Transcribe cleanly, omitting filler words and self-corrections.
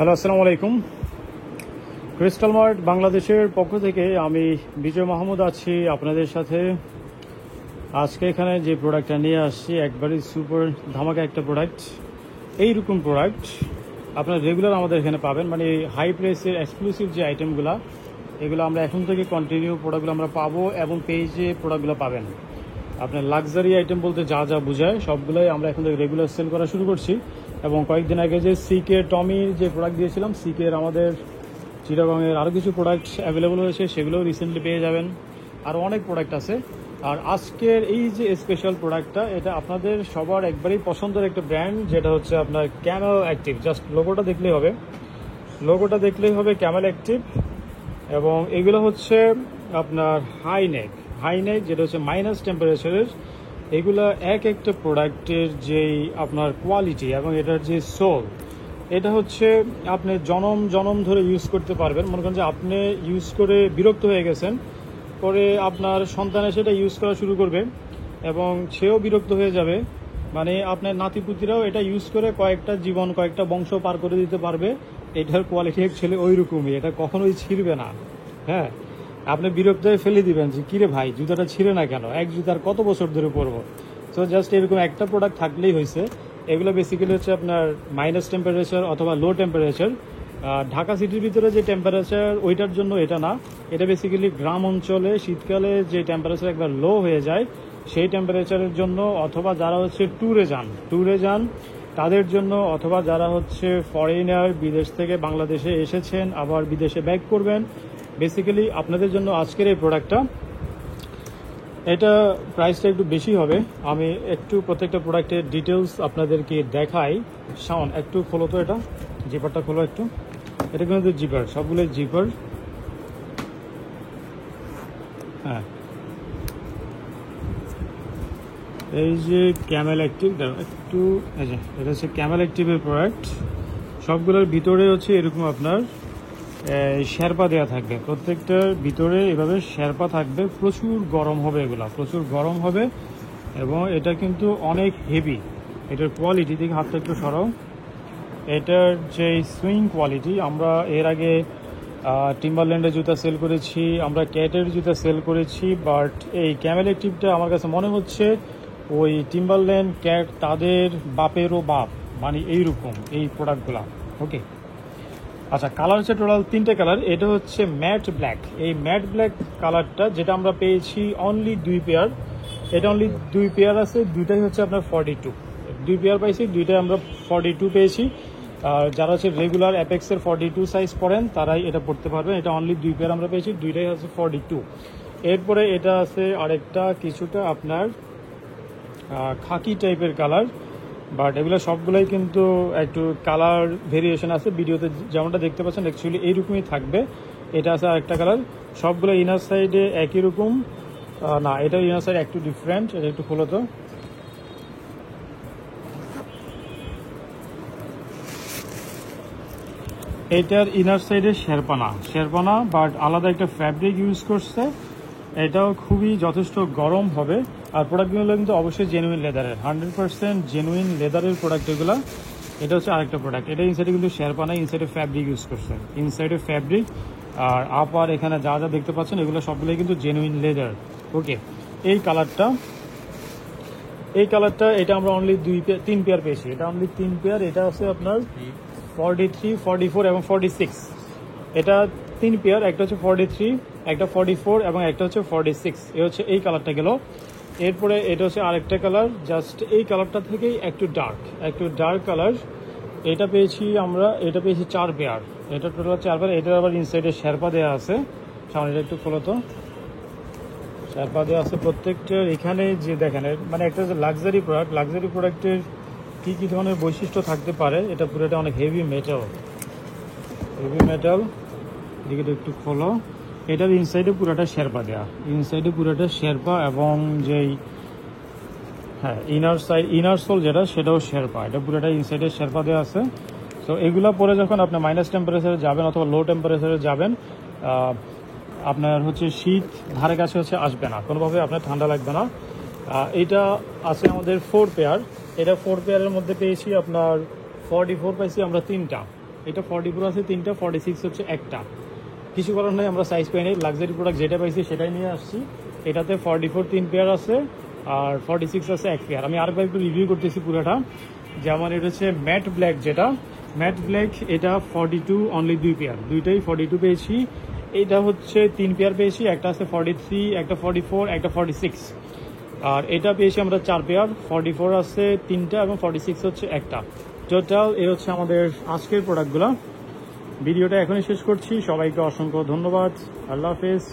Hello, আসসালামু আলাইকুম। Crystal mart বাংলাদেশের পক্ষ থেকে আমি বিজয় মাহমুদ আছি আপনাদের সাথে। আজকে এখানে যে প্রোডাক্টটা নিয়ে আসছি একবারই সুপার ধামাকা একটা প্রোডাক্ট। এইরকম প্রোডাক্ট আপনারা রেগুলার আমাদের এখানে পাবেন, মানে হাই প্রাইসের এক্সক্লুসিভ যে আইটেমগুলো, এগুলো আমরা এখন থেকে কন্টিনিউ প্রোডাক্টগুলো আমরা পাবো এবং পেজে প্রোডাক্টগুলো পাবেন। আপনার লাক্সারি আইটেম বলতে যা যা বোঝায় সবগুলোই আমরা এখন থেকে রেগুলার সেল করা শুরু করছি। এবং কয়েকদিন আগে যে সিকে টমির যে প্রোডাক্ট দিয়েছিলাম, সিকের আমাদের চিটাগংয়ের আরও কিছু প্রোডাক্ট অ্যাভেলেবল হয়েছে, সেগুলোও রিসেন্টলি পেয়ে যাবেন। আরও অনেক প্রোডাক্ট আছে। আর আজকের এই যে স্পেশাল প্রোডাক্টটা, এটা আপনাদের সবার একবারেই পছন্দের একটা ব্র্যান্ড, যেটা হচ্ছে আপনার ক্যামেল অ্যাক্টিভ। জাস্ট লোগোটা দেখলেই হবে ক্যামেল অ্যাক্টিভ। এবং এগুলো হচ্ছে আপনার হাই নেক যেটা হচ্ছে মাইনাস টেম্পারেচারের। এগুলো এক একটা প্রোডাক্টের যেই আপনার কোয়ালিটি এবং এটার যে সোল, এটা হচ্ছে আপনি জনম ধরে ইউজ করতে পারবেন। মনে করেন যে আপনি ইউজ করে বিরক্ত হয়ে গেছেন, পরে আপনার সন্তানে সেটা ইউজ করা শুরু করবে এবং সেও বিরক্ত হয়ে যাবে। মানে আপনার নাতিপুতিরাও এটা ইউজ করে কয়েকটা বংশ পার করে দিতে পারবে। এটার কোয়ালিটি অ্যাকচুয়ালি ওই রকমই, এটা কখনোই ছিঁড়বে না। হ্যাঁ, আপনি বিরক্ত হয়ে ফেলে দিবেন যে কিরে ভাই, জুতাটা ছিঁড়ে না কেন, এক জুতার কত বছর ধরে পরবো। তো জাস্ট এরকম একটা প্রোডাক্ট থাকলেই হয়েছে। এগুলো বেসিক্যালি হচ্ছে আপনার মাইনাস টেম্পারেচার অথবা লো টেম্পারেচার। ঢাকা সিটির ভিতরে যে টেম্পারেচার ওইটার জন্য এটা না, এটা বেসিক্যালি গ্রাম অঞ্চলে শীতকালে যে টেম্পারেচার একবার লো হয়ে যায় সেই টেম্পারেচারের জন্য, অথবা যারা হচ্ছে ট্যুরে যান তাদের জন্য, অথবা যারা হচ্ছে ফরেনার বিদেশ থেকে বাংলাদেশে এসেছেন আবার বিদেশে ব্যাক করবেন, বেসিক্যালি আপনাদের জন্য আজকের এই প্রোডাক্টটা। এটা প্রাইসটা একটু বেশি হবে। আমি একটু প্রত্যেকটা প্রোডাক্টের ডিটেলস আপনাদেরকে দেখাই। শাওন, একটু খোলো তো, এটা জিপারটা খোলো একটু। এটা কিন্তু জিপার, সবগুলোই জিপার। হ্যাঁ, এই যে ক্যামেল অ্যাক্টিভ একটু, এই যে এটা হচ্ছে ক্যামেল অ্যাক্টিভের প্রোডাক্ট। সবগুলোর ভিতরে হচ্ছে এরকম আপনার শেরপা দেওয়া থাকবে, প্রত্যেকটার ভিতরে এভাবে শেরপা থাকবে। প্রচুর গরম হবে এবং এটা কিন্তু অনেক হেভি। এটার কোয়ালিটি দিকে হাতটা একটু সরাও। এটার যে সুইং কোয়ালিটি, আমরা এর আগে টিম্বারল্যান্ডের জুতা সেল করেছি, আমরা ক্যাটের জুতা সেল করেছি, বাট এই ক্যামেল অ্যাক্টিভটা আমার কাছে মনে হচ্ছে ওই টিম্বারল্যান্ড ক্যাট তাদের বাপেরও বাপ, মানে এইরকম এই প্রোডাক্টগুলা। ওকে, আচ্ছা, কালার হচ্ছে টোটাল 3টে কালার। এটা হচ্ছে ম্যাট ব্ল্যাক। এই ম্যাট ব্ল্যাক কালারটা যেটা আমরা পেয়েছি অনলি 2 পেয়ার। এটা অনলি 2 পেয়ার আছে, দুইটাই হচ্ছে আপনার 42। 2 পেয়ার পাইছি, দুইটাই আমরা 42 পেয়েছি। আর যারা হচ্ছে রেগুলার অ্যাপেক্সের 42 সাইজ পরেন তারাই এটা পড়তে পারবেন। এটা অনলি 2 পেয়ার আমরা পেয়েছি, দুইটাই হচ্ছে 42। এরপরে এটা আছে আরেকটা কিছুটা আপনার খাকি টাইপের কালার, বাট এগুলো সবগুলোই কিন্তু একটু কালার ভেরিয়েশন আছে। ভিডিওতে যেমনটা দেখতে পাচ্ছেন অ্যাকচুয়ালি এইরকমই থাকবে। এটা আছে আরেকটা কালার। সবগুলো ইনার সাইডে একই রকম না, এটা ইনার সাইড একটু ডিফারেন্ট। এটা একটু খোলো তো। এটার ইনার সাইডে শেরপা না, বাট আলাদা একটা ফ্যাব্রিক ইউজ করছে। এটাও খুবই যথেষ্ট গরম হবে। আর প্রোডাক্টগুলো কিন্তু অবশ্যই জেনুইন লেদারের, 100% জেনুইন লেদারের প্রোডাক্ট এগুলো। এটা হচ্ছে আরেকটা প্রোডাক্ট। এটা ইনসাইডে কিন্তু শেরপা না, ইনসাইডে ফ্যাব্রিক ইউজ করছে, ইনসাইডে ফ্যাব্রিক। আর আপার এখানে যা যা দেখতে পাচ্ছেন এগুলো সবগুলোই কিন্তু জেনুইন লেদার। ওকে, এই কালারটা এটা আমরা অনলি 3 পেয়ার পেয়েছি। এটা অনলি 3 পেয়ার। এটা আছে আপনার 43, 44 এবং 46। এটা 3 পেয়ার, একটা হচ্ছে 43, একটা 44 এবং একটা হচ্ছে 46। এ হচ্ছে এই কালারটা গেল। এরপরে এটা হচ্ছে আরেকটা কালার, জাস্ট এই কালারটা থেকেই একটু ডার্ক কালার। এটা পেয়েছি 4 পেয়ার। এটা টোটাল 4 পেয়ার। এটার আবার ইনসাইডে শেরপা দেওয়া আছে। সামনে একটু খোলো তো। শেরপা দেওয়া আছে প্রত্যেকটার। এখানে যে দেখেন, মানে একটা হচ্ছে লাক্সারি প্রোডাক্টের কী কী ধরনের বৈশিষ্ট্য থাকতে পারে। এটা পুরোটা অনেক হেভি মেটাল। দিকে একটু খোলো। এটার ইনসাইডে পুরোটা শেরপা এবং যেই ইনার সোল যেটা, সেটাও শেরপা। এটা পুরোটা ইনসাইডে শেরপা দেওয়া আছে। তো এগুলো পরে যখন আপনি মাইনাস টেম্পারেচারে যাবেন অথবা লো টেম্পারেচারে যাবেন, আপনার হচ্ছে শীত ধারে কাছে হচ্ছে আসবে না, কোনোভাবে আপনার ঠান্ডা লাগবে না। এটা আছে আমাদের 4 পেয়ার। এটা 4 পেয়ারের মধ্যে পেয়েছি আপনার 44 পাইছি আমরা 3টা। এটা 40 প্রো আছে 3টা, 46 হচ্ছে একটা। কিছু করার নাই, আমরা সাইজ পাই নাই, লাক্সারি প্রোডাক্ট যেটা পাইছি সেটাই নিয়ে আসছি। এটাতে 44 3 পেয়ার আছে আর 46 আছে 1 পেয়ার। আমি আরেকবার একটু রিভিউ করতেছি পুরোটা। যেমন এটা হচ্ছে ম্যাট ব্ল্যাক, যেটা ম্যাট ব্ল্যাক এটা 42 অনলি 2 পেয়ার, দুইটাই 42 পেয়েছি। এটা হচ্ছে 3 পেয়ার পেয়েছি, একটা আছে 43, একটা 44, একটা 46। আর এটা পেয়েছি আমরা 4 পেয়ার, 44 আছে 3টা এবং 46 হচ্ছে একটা। টোটাল এ হচ্ছে আমাদের আজকের প্রোডাক্টগুলো। ভিডিওটা এখনই শেষ করছি, সবাইকে অসংখ্য ধন্যবাদ, আল্লাহ হাফেজ।